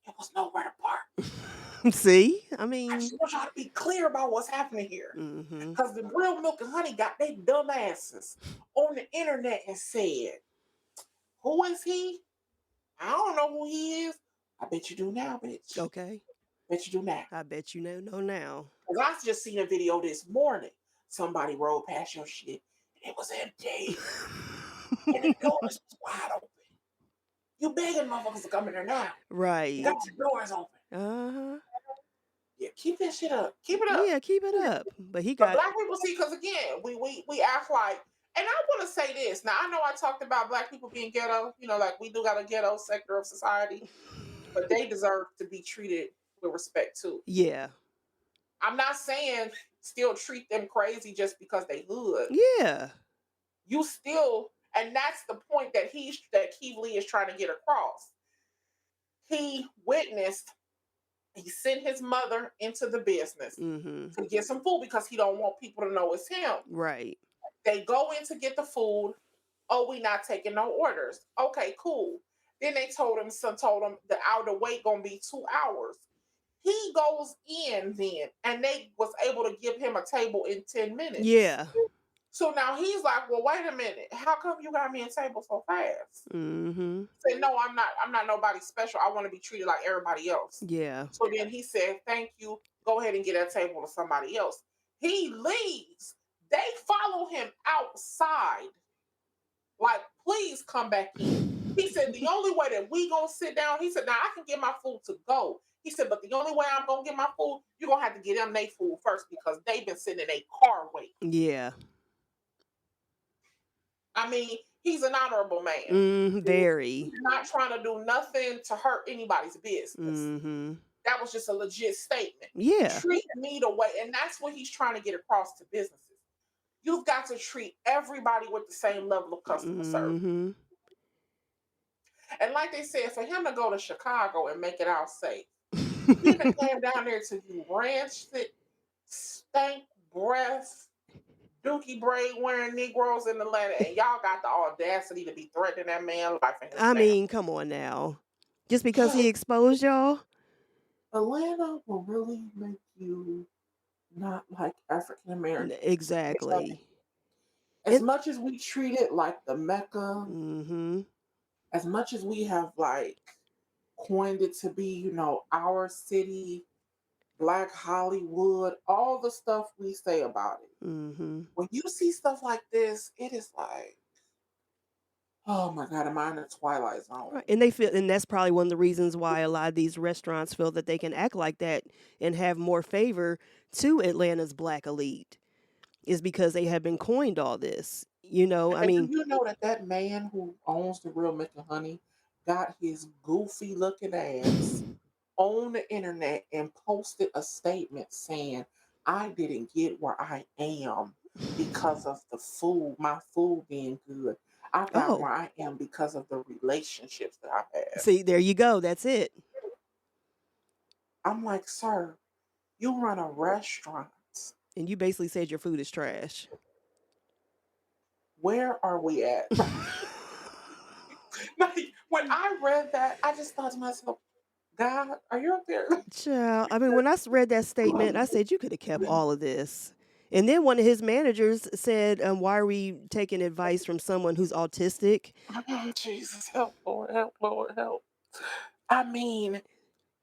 it was nowhere to park. See? I I mean, just want y'all to be clear about what's happening here. mhm. Because the Real Milk and Honey got they dumb asses on the internet and said, who is he? I don't know who he is. I bet you do now, bitch. Okay. Bet you do now. I bet you know now. Because I just seen a video this morning. Somebody rolled past your shit and it was empty. And the doors was wide open. You begging motherfuckers to come in there now. You Right. got your doors open. Uh-huh. Yeah, keep that shit up. Keep it up. Yeah, keep it up. But he But got black people see, because again, we act like, and I want to say this. Now I know I talked about black people being ghetto, like we do got a ghetto sector of society, but they deserve to be treated with respect too. yeah. I'm not saying still treat them crazy just because they hood. Yeah. You still, and that's the point that Keith Lee is trying to get across. He witnessed, he sent his mother into the business Mhm. to get some food because he don't want people to know it's him. Right. They go in to get the food. Oh, we not taking no orders. Okay, cool. Then they told him the hour wait gonna be 2 hours. He goes in then, and they was able to give him a table in 10 minutes. Yeah. So now he's like, well, wait a minute. How come you got me a table so fast? Mhm. Say, no, I'm not. I'm not nobody special. I want to be treated like everybody else. Yeah. So then he said, thank you. Go ahead and get that table to somebody else. He leaves. They follow him outside. Like, please come back in. He said, the only way that we gonna sit down, he said, now I can get my food to go. He said, but the only way I'm gonna get my food, you're gonna have to get them their food first because they've been sitting in a car wait. Yeah. I mean, he's an honorable man. Very. He's not trying to do nothing to hurt anybody's business. Mhm. That was just a legit statement. Yeah. Treat me the way, and that's what he's trying to get across to businesses. You've got to treat everybody with the same level of customer service. Mhm. And like they said, for him to go to Chicago and make it out safe, he even came down there to you rancid, stank breath, dookie braid wearing Negroes in Atlanta, and y'all got the audacity to be threatening that man's life and his I family. mean, come on now. Just because he exposed y'all? Atlanta will really make you not like African Americans. Exactly. As And much as we treat it like the Mecca, mhm. as much as we have like coined it to be, our city, Black Hollywood, all the stuff we say about it. Mhm. When you see stuff like this, it is like, oh my God, am I in a Twilight Right. Zone? And they feel, and that's probably one of the reasons why a lot of these restaurants feel that they can act like that and have more favor to Atlanta's black elite is because they have been coined all this. I And do mean, you know that that man who owns the Real Milk and Honey got his goofy looking ass on the internet and posted a statement saying, I didn't get where I am because of the food, my food being good. I got oh, where I am because of the relationships that I have. see, there you go. That's it. I'm like, sir, you run a restaurant. And you basically said your food is trash. Where are we at? Like, when I read that, I just thought to myself, God, are you up there? Child, I mean, when read that statement, I said you could have kept all of this. And then one of his managers said, "Why are we taking advice from someone who's autistic?" Oh, Jesus, help, Lord, help, Lord, help. I mean,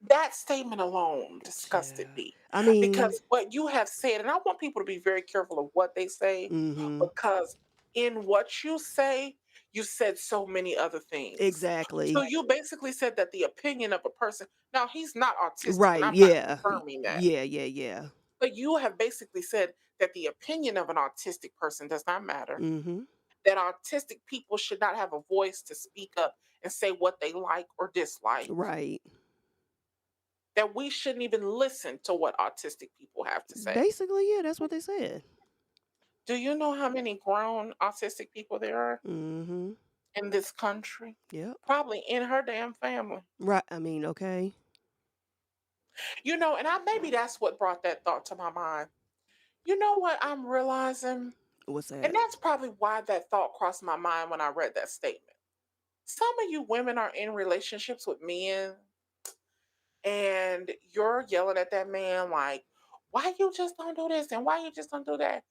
that statement alone disgusted Child. me I mean, because what you have said, and I want people to be very careful of what they say mhm. because in what you say, you said so many other things. So Exactly. you basically said that the opinion of a person, now he's not autistic, and Right. I'm not Yeah. confirming that, Yeah. Yeah. Yeah. but you have basically said that the opinion of an autistic person does not matter, Mhm. that autistic people should not have a voice to speak up and say what they like or dislike, Right. that we shouldn't even listen to what autistic people have to say. Basically, yeah, that's what they said. Do you know how many grown autistic people there are Mhm. in this country? Yep. Probably in her damn family. Right. I mean, okay. And I maybe that's what brought that thought to my mind. You know what I'm realizing? What's And that? that's probably why that thought crossed my mind when I read that statement. Some of you women are in relationships with men and you're yelling at that man like, why you just don't do this and why you just don't do that?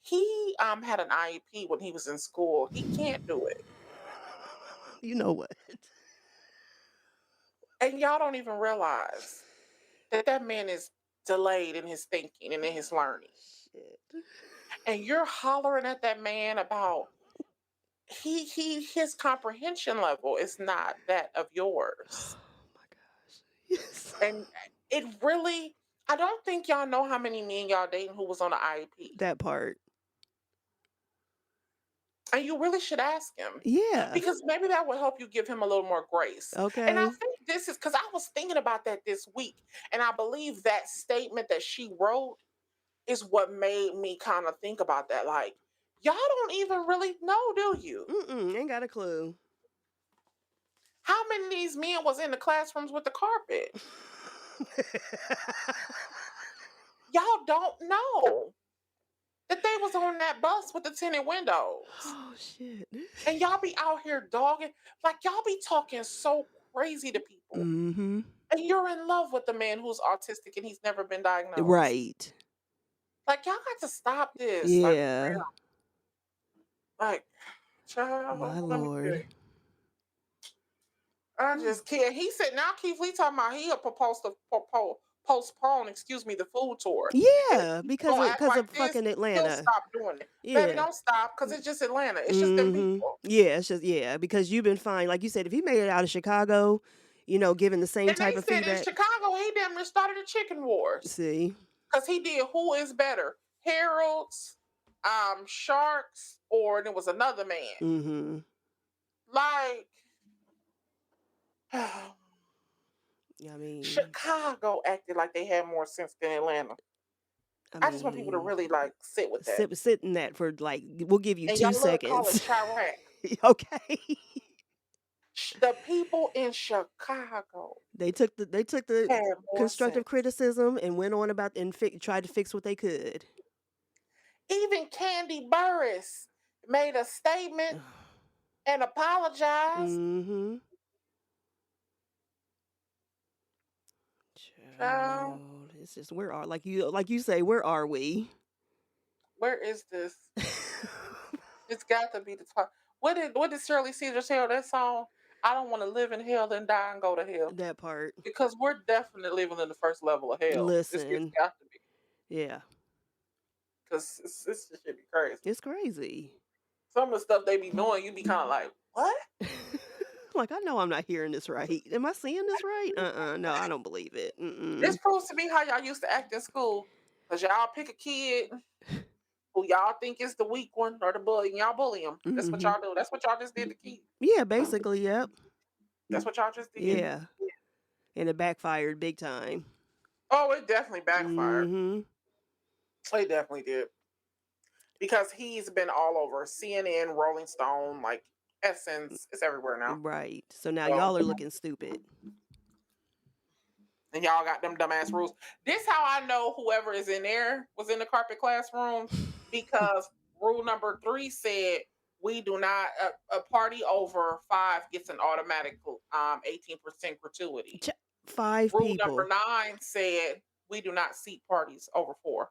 He had an IEP when he was in school. He can't do it. You know what? And y'all don't even realize that that man is delayed in his thinking and in his learning. Shit. And you're hollering at that man about his comprehension level is not that of yours. Oh my gosh. Yes. And it really, I don't think y'all know how many men y'all dating who was on the IEP. That part. And you really should ask him Yeah. because maybe that will help you give him a little more grace. And I Okay. think this is because I was thinking about that this week. And I believe that statement that she wrote is what made me kind of think about that. Like, y'all don't even really know, do you? Mm-mm, ain't got a clue. How many of these men was in the classrooms with the carpet? Y'all don't know that they was on that bus with the tinted windows. Oh shit. And y'all be out here dogging, like y'all be talking so crazy to people. Mm-hmm. And you're in love with the man who's autistic and he's never been diagnosed. Right. Like y'all got to stop this. Like for Yeah. real. Like, My child, let me tell you. lord. I Whew. just can't. He said now Keith Lee talking about he proposed to postpone, the food tour. And if Yeah, he's gonna act because like of this, fucking he'll Atlanta. stop doing it. Baby, Yeah. don't stop because it's just Atlanta. It's just them Mhm. people. Yeah, it's just yeah, because you've been fine. Like you said, if he made it out of Chicago, giving the same And type they of said in feedback. Chicago, he damn near started the chicken wars. See. Because he did Who Is Better? Harold's, Sharks, or there was another man. Mhm. Like, I mean, Chicago acted like they had more sense than Atlanta. I I just want people to mean, really like sit with that. sit in that for like we'll give you And 2 y'all love to call it seconds. Chirac. Okay. The people in Chicago They took the had more constructive sense. criticism and went on about and tried to fix what they could. Even Candy Burris made a statement and apologized. Mhm. Child, Child, it's just where are like you say, where are we? where is this? It's got to be the top. What did Shirley Caesar tell that song? I don't want to live in hell and die and go to hell That part. because we're definitely living in the first level of hell. It's Listen. got to be Yeah. because this shit be crazy. It's crazy. Some of the stuff they be doing, you be kind of like, what? Like, I know I'm not hearing this right. Am I seeing this right? No, I don't believe it. This Mm-mm. proves to me how y'all used to act in school. Cause y'all pick a kid who y'all think is the weak one or the bully, and y'all bully him. That's what Mhm. y'all do. That's what y'all just did to Keith. Yeah, basically, yep. That's what y'all just did. Yeah. And it backfired big time. Oh, it definitely backfired. Mhm. It definitely did. Because he's been all over CNN, Rolling Stone, like Essence. It's everywhere now. Right. So now So, y'all are looking stupid. and y'all got them dumbass rules. This how I know whoever is in there was in the carpet classroom because rule number 3 said we do not a party over 5 gets an automatic 18% gratuity. Ch- 5 Rule number people. 9 said we do not seat parties over 4.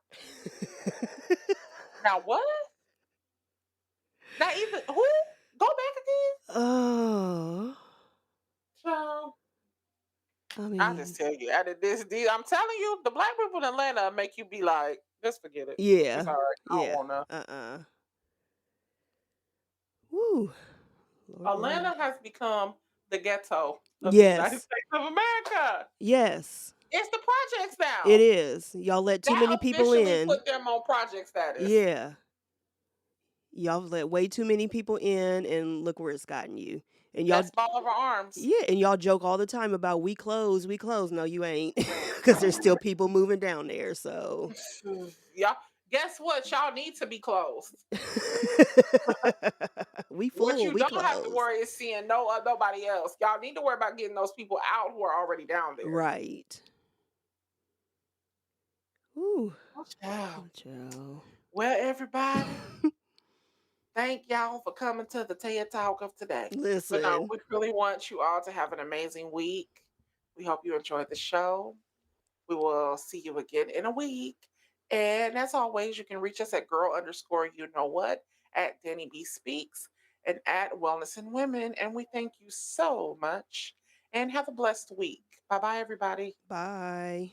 Now what? Now even who? Go back again. Oh. So I I just mean, tell you, out of this, I'm telling you, the black people in Atlanta make you be like, just forget it. It's yeah. all right. I don't Yeah. want to. Uh-uh. Woo. Lord Atlanta knows. has become the ghetto of the United Yes. States of America. Yes. It's the projects It now. is. Y'all let too That many people officially in. put them on project status. Yeah. Y'all let way too many people in and look where it's gotten you. And y'all That small of our arms. yeah, and y'all joke all the time about we close, we close. No, you ain't. Cuz there's still people moving down there, so Y'all, guess what? Y'all need to be closed. we What full, you we don't have to closed. worry is seeing nobody else. Y'all need to worry about getting those people out who are already down there. Right. Ooh. Oh, child. Oh, child. Well, everybody, thank y'all for coming to the TED Talk of today. But no, Listen. we really want you all to have an amazing week. We hope you enjoyed the show. We will see you again in a week. And as always, you can reach us at girl underscore you know what at DannieBSpeaks and at Wellness and Women. And we thank you so much and have a blessed week. Bye bye, everybody. Bye.